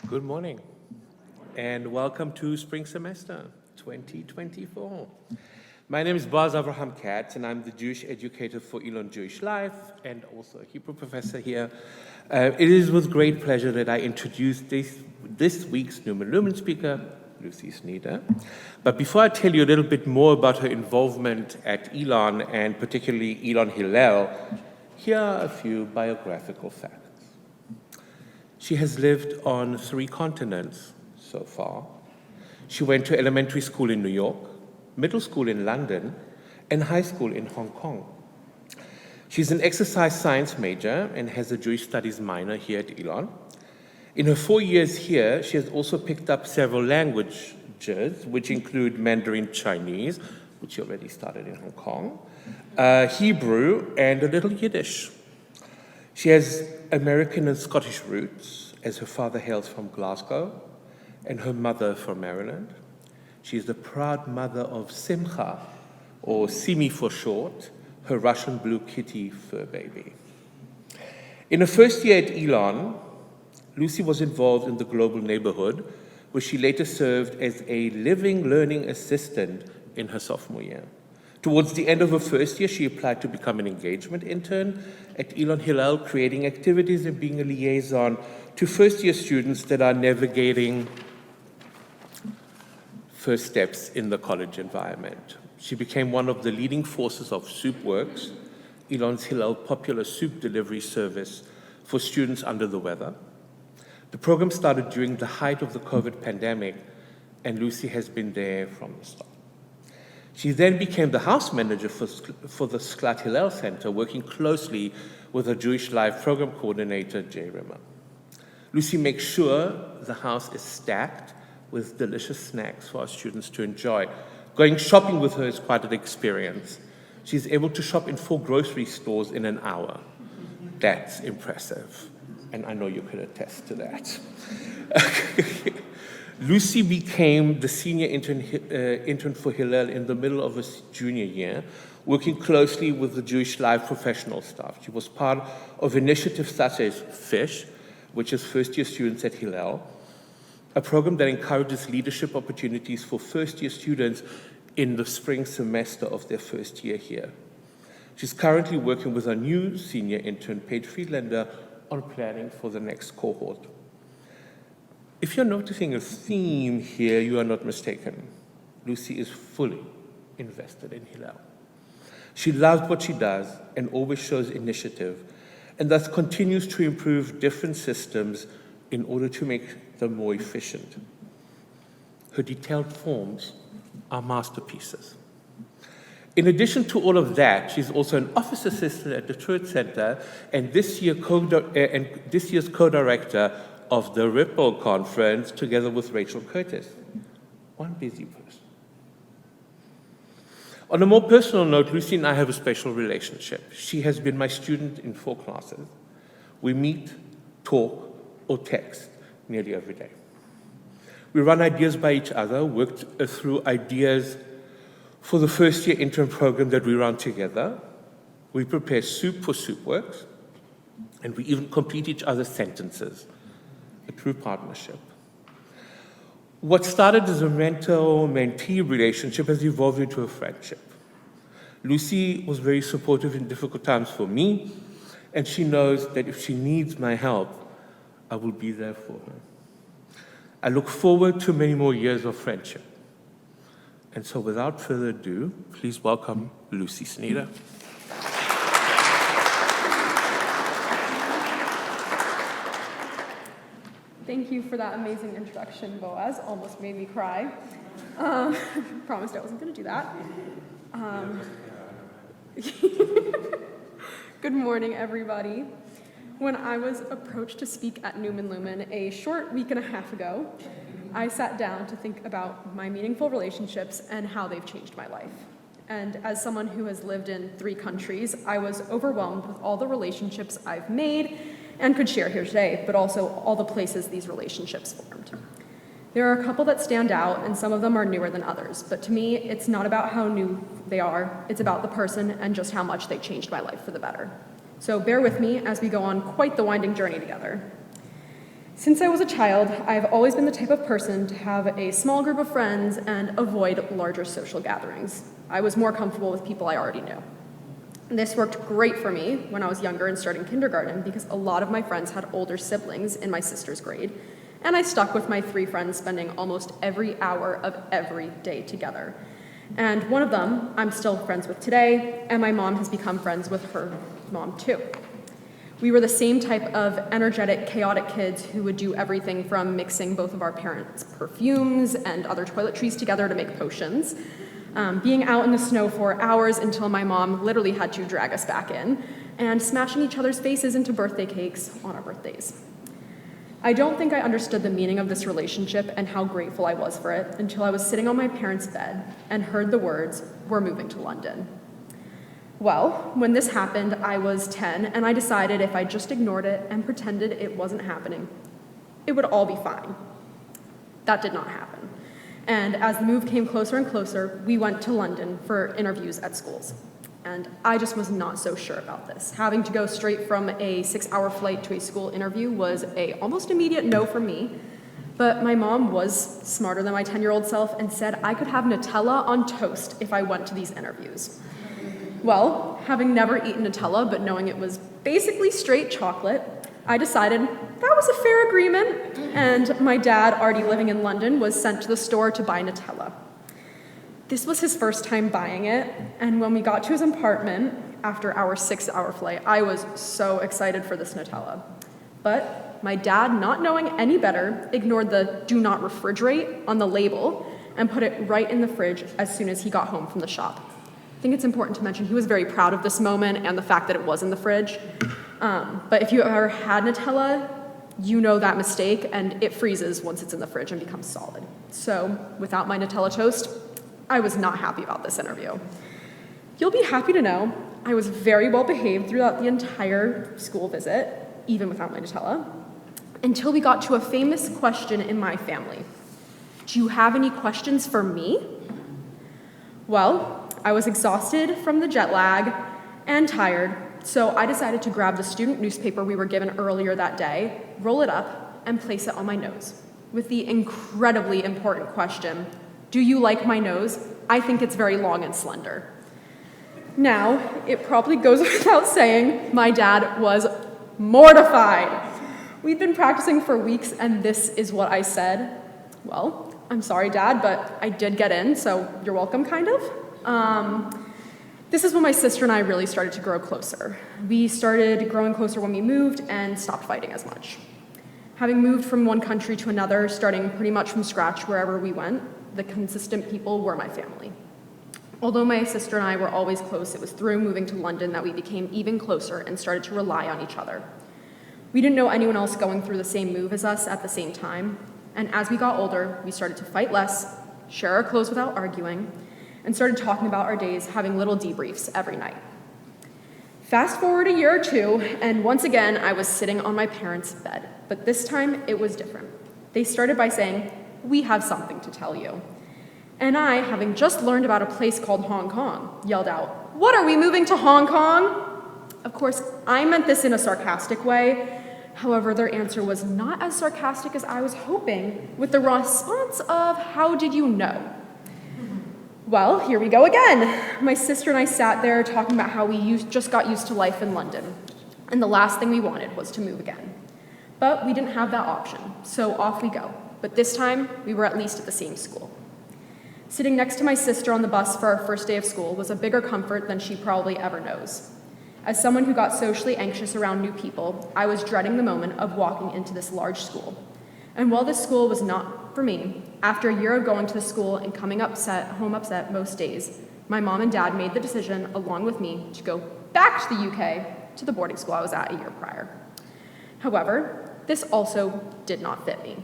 Good morning, and welcome to Spring Semester 2024. My name is Boaz Avraham Katz, and I'm the Jewish educator for Elon Jewish Life, and also a Hebrew professor here. It is with great pleasure that I introduce this week's Newman Lumen speaker, Lucy Sneader. But before I tell you a little bit more about her involvement at Elon, and particularly Elon Hillel, here are a few biographical facts. She has lived on 3 continents so far. She went to elementary school in New York, middle school in London, and high school in Hong Kong. She's an exercise science major and has a Jewish studies minor here at Elon. In her 4 years here, she has also picked up several languages, which include Mandarin Chinese, which she already started in Hong Kong, Hebrew, and a little Yiddish. She has American and Scottish roots, as her father hails from Glasgow and her mother from Maryland. She is the proud mother of Simcha, or Simi for short, her Russian blue kitty fur baby. In her first year at Elon, Lucy was involved in the Global Neighborhood, where she later served as a living learning assistant in her sophomore year. Towards the end of her first year, she applied to become an engagement intern at Elon Hillel, creating activities and being a liaison to first-year students that are navigating first steps in the college environment. She became one of the leading forces of SoupWorks, Elon's Hillel popular soup delivery service for students under the weather. The program started during the height of the COVID pandemic, and Lucy has been there from the start. She then became the house manager for the Sklat Hillel Center, working closely with her Jewish Life program coordinator, Jay Rimmer. Lucy makes sure the house is stacked with delicious snacks for our students to enjoy. Going shopping with her is quite an experience. She's able to shop in 4 grocery stores in an hour. That's impressive, and I know you could attest to that. Lucy became the senior intern for Hillel in the middle of her junior year, working closely with the Jewish Life professional staff. She was part of initiatives such as FISH, which is first-year students at Hillel, a program that encourages leadership opportunities for first-year students in the spring semester of their first year here. She's currently working with our new senior intern, Paige Friedlander, on planning for the next cohort. If you're noticing a theme here, you are not mistaken. Lucy is fully invested in Hillel. She loves what she does and always shows initiative, and thus continues to improve different systems in order to make them more efficient. Her detailed forms are masterpieces. In addition to all of that, she's also an office assistant at the Truett Center and this year's co-director of the Ripple Conference, together with Rachel Curtis. One busy person. On a more personal note, Lucy and I have a special relationship. She has been my student in 4 classes. We meet, talk, or text nearly every day. We run ideas by each other, worked through ideas for the first-year intern program that we run together. We prepare soup for SoupWorks, and we even complete each other's sentences. A true partnership. What started as a mentor-mentee relationship has evolved into a friendship. Lucy was very supportive in difficult times for me, and she knows that if she needs my help, I will be there for her. I look forward to many more years of friendship. And so without further ado, please welcome Lucy Sneader. Thank you for that amazing introduction, Boaz. Almost made me cry. Promised I wasn't going to do that. Good morning, everybody. When I was approached to speak at Newman Lumen a short week and a half ago, I sat down to think about my meaningful relationships and how they've changed my life. And as someone who has lived in 3 countries, I was overwhelmed with all the relationships I've made and could share here today, but also all the places these relationships formed. There are a couple that stand out, and some of them are newer than others, but to me, it's not about how new they are, it's about the person and just how much they changed my life for the better. So bear with me as we go on quite the winding journey together. Since I was a child, I've always been the type of person to have a small group of friends and avoid larger social gatherings. I was more comfortable with people I already knew. This worked great for me when I was younger and starting kindergarten because a lot of my friends had older siblings in my sister's grade, and I stuck with my 3 friends spending almost every hour of every day together. And one of them I'm still friends with today, and my mom has become friends with her mom too. We were the same type of energetic, chaotic kids who would do everything from mixing both of our parents' perfumes and other toiletries together to make potions, being out in the snow for hours until my mom literally had to drag us back in, and smashing each other's faces into birthday cakes on our birthdays. I don't think I understood the meaning of this relationship and how grateful I was for it until I was sitting on my parents' bed and heard the words, "We're moving to London." Well, when this happened, I was 10, and I decided if I just ignored it and pretended it wasn't happening, it would all be fine. That did not happen. And as the move came closer and closer, we went to London for interviews at schools. And I just was not so sure about this. Having to go straight from a 6-hour flight to a school interview was a almost immediate no for me. But my mom was smarter than my 10-year-old self and said I could have Nutella on toast if I went to these interviews. Well, having never eaten Nutella, but knowing it was basically straight chocolate, I decided that was a fair agreement, and my dad, already living in London, was sent to the store to buy Nutella. This was his first time buying it, and when we got to his apartment, after our 6-hour flight, I was so excited for this Nutella. But my dad, not knowing any better, ignored the "do not refrigerate" on the label and put it right in the fridge as soon as he got home from the shop. I think it's important to mention he was very proud of this moment and the fact that it was in the fridge. But if you ever had Nutella, you know that mistake, and it freezes once it's in the fridge and becomes solid. So without my Nutella toast, I was not happy about this interview. You'll be happy to know I was very well behaved throughout the entire school visit, even without my Nutella, until we got to a famous question in my family. Do you have any questions for me? Well, I was exhausted from the jet lag and tired, so I decided to grab the student newspaper we were given earlier that day, roll it up, and place it on my nose, with the incredibly important question, do you like my nose? I think it's very long and slender. Now, it probably goes without saying, my dad was mortified. We'd been practicing for weeks, and this is what I said. Well, I'm sorry, Dad, but I did get in, so you're welcome, kind of. This is when my sister and I really started to grow closer. We started growing closer when we moved and stopped fighting as much. Having moved from one country to another, starting pretty much from scratch wherever we went, the consistent people were my family. Although my sister and I were always close, it was through moving to London that we became even closer and started to rely on each other. We didn't know anyone else going through the same move as us at the same time, and as we got older, we started to fight less, share our clothes without arguing, and started talking about our days, having little debriefs every night. Fast forward a year or two, and once again, I was sitting on my parents' bed, but this time it was different. They started by saying, "We have something to tell you." And I, having just learned about a place called Hong Kong, yelled out, "What, are we moving to Hong Kong?" Of course, I meant this in a sarcastic way. However, their answer was not as sarcastic as I was hoping, with the response of, "How did you know?" Well, here we go again. My sister and I sat there talking about how we just got used to life in London, and the last thing we wanted was to move again. But we didn't have that option, so off we go. But this time, we were at least at the same school. Sitting next to my sister on the bus for our first day of school was a bigger comfort than she probably ever knows. As someone who got socially anxious around new people, I was dreading the moment of walking into this large school. And while this school was not for me, after a year of going to the school and coming home upset most days, my mom and dad made the decision, along with me, to go back to the UK, to the boarding school I was at a year prior. However, this also did not fit me.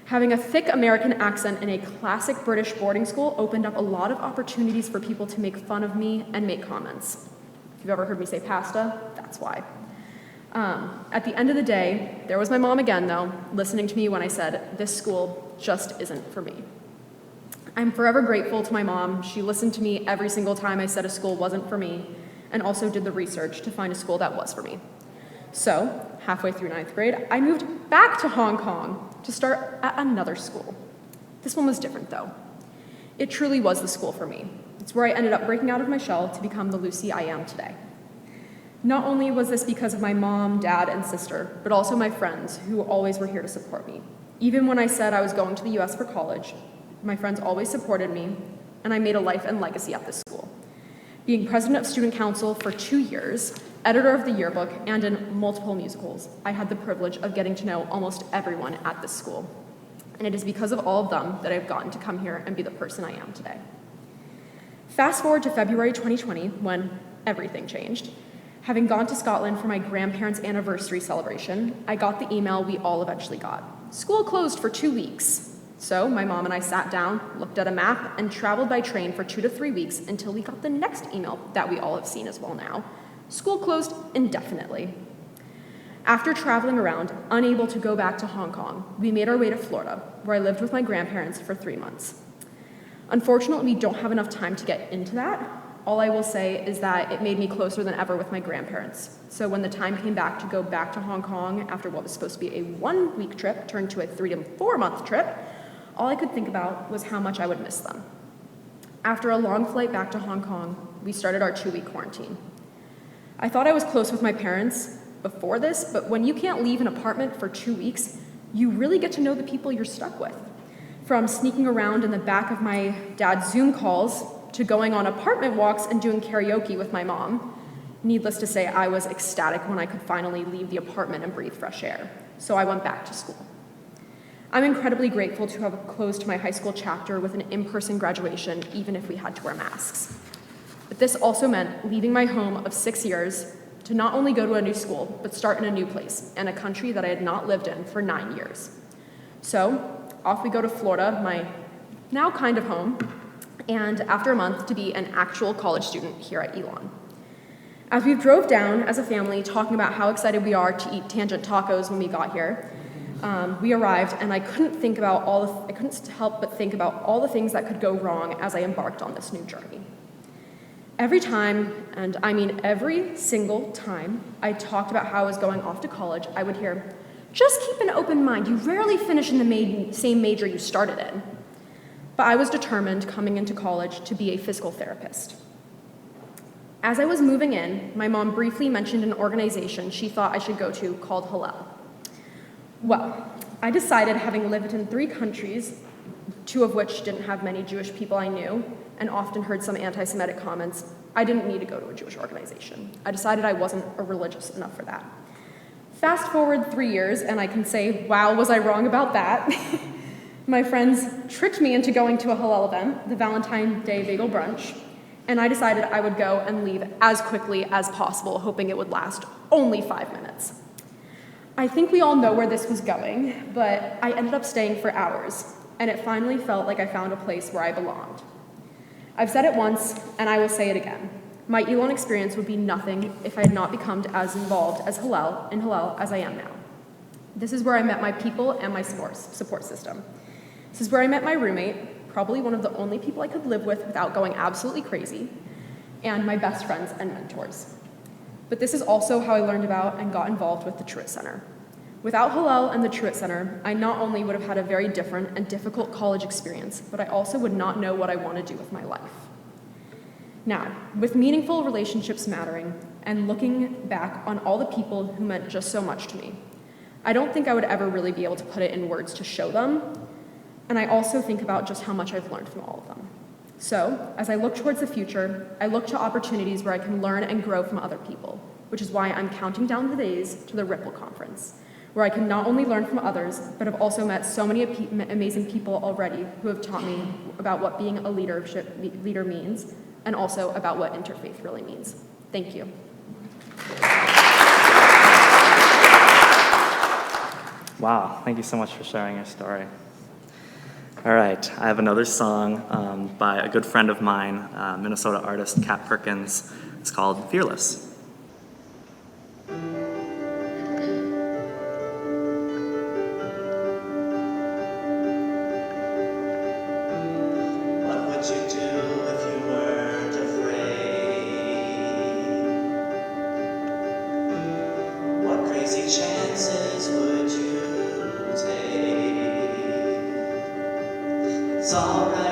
Having a thick American accent in a classic British boarding school opened up a lot of opportunities for people to make fun of me and make comments. If you've ever heard me say pasta, that's why. At the end of the day, there was my mom again, though, listening to me when I said, "This school just isn't for me." I'm forever grateful to my mom. She listened to me every single time I said a school wasn't for me, and also did the research to find a school that was for me. So, halfway through 9th grade, I moved back to Hong Kong to start at another school. This one was different though. It truly was the school for me. It's where I ended up breaking out of my shell to become the Lucy I am today. Not only was this because of my mom, dad, and sister, but also my friends who always were here to support me. Even when I said I was going to the US for college, my friends always supported me, and I made a life and legacy at this school. Being president of student council for 2 years, editor of the yearbook, and in multiple musicals, I had the privilege of getting to know almost everyone at this school. And it is because of all of them that I've gotten to come here and be the person I am today. Fast forward to February 2020, when everything changed. Having gone to Scotland for my grandparents' anniversary celebration, I got the email we all eventually got. School closed for 2 weeks. So my mom and I sat down, looked at a map, and traveled by train for 2 to 3 weeks until we got the next email that we all have seen as well now. School closed indefinitely. After traveling around, unable to go back to Hong Kong, we made our way to Florida, where I lived with my grandparents for 3 months. Unfortunately, we don't have enough time to get into that. All I will say is that it made me closer than ever with my grandparents. So when the time came back to go back to Hong Kong after what was supposed to be a 1-week trip turned to a 3 to 4 month trip, all I could think about was how much I would miss them. After a long flight back to Hong Kong, we started our 2-week quarantine. I thought I was close with my parents before this, but when you can't leave an apartment for 2 weeks, you really get to know the people you're stuck with. From sneaking around in the back of my dad's Zoom calls to going on apartment walks and doing karaoke with my mom. Needless to say, I was ecstatic when I could finally leave the apartment and breathe fresh air. So I went back to school. I'm incredibly grateful to have closed my high school chapter with an in-person graduation, even if we had to wear masks. But this also meant leaving my home of 6 years to not only go to a new school, but start in a new place, and a country that I had not lived in for 9 years. So, off we go to Florida, my now kind of home, and after a month to be an actual college student here at Elon. As we drove down as a family talking about how excited we are to eat Tangent tacos when we got here, we arrived, and I couldn't help but think about all the things that could go wrong as I embarked on this new journey. Every time, and I mean every single time, I talked about how I was going off to college, I would hear, "Just keep an open mind. You rarely finish in the same major you started in." But I was determined coming into college to be a physical therapist. As I was moving in, my mom briefly mentioned an organization she thought I should go to called Hillel. Well, I decided, having lived in 3 countries, 2 of which didn't have many Jewish people I knew, and often heard some anti-Semitic comments, I didn't need to go to a Jewish organization. I decided I wasn't religious enough for that. Fast forward 3 years, and I can say, wow, was I wrong about that? My friends tricked me into going to a Hillel event, the Valentine's Day Bagel Brunch, and I decided I would go and leave as quickly as possible, hoping it would last only 5 minutes. I think we all know where this was going, but I ended up staying for hours, and it finally felt like I found a place where I belonged. I've said it once, and I will say it again. My Elon experience would be nothing if I had not become as involved in Hillel as I am now. This is where I met my people and my support system. This is where I met my roommate, probably one of the only people I could live with without going absolutely crazy, and my best friends and mentors. But this is also how I learned about and got involved with the Truett Center. Without Hillel and the Truett Center, I not only would have had a very different and difficult college experience, but I also would not know what I want to do with my life. Now, with meaningful relationships mattering, and looking back on all the people who meant just so much to me, I don't think I would ever really be able to put it in words to show them, and I also think about just how much I've learned from all of them. So, as I look towards the future, I look to opportunities where I can learn and grow from other people, which is why I'm counting down the days to the Ripple Conference, where I can not only learn from others, but have also met so many amazing people already who have taught me about what being a leader means, and also about what interfaith really means. Thank you. Wow, thank you so much for sharing your story. All right, I have another song by a good friend of mine, Minnesota artist Kat Perkins. It's called Fearless. What would you do if you weren't afraid? What crazy chances would you take? It's alright.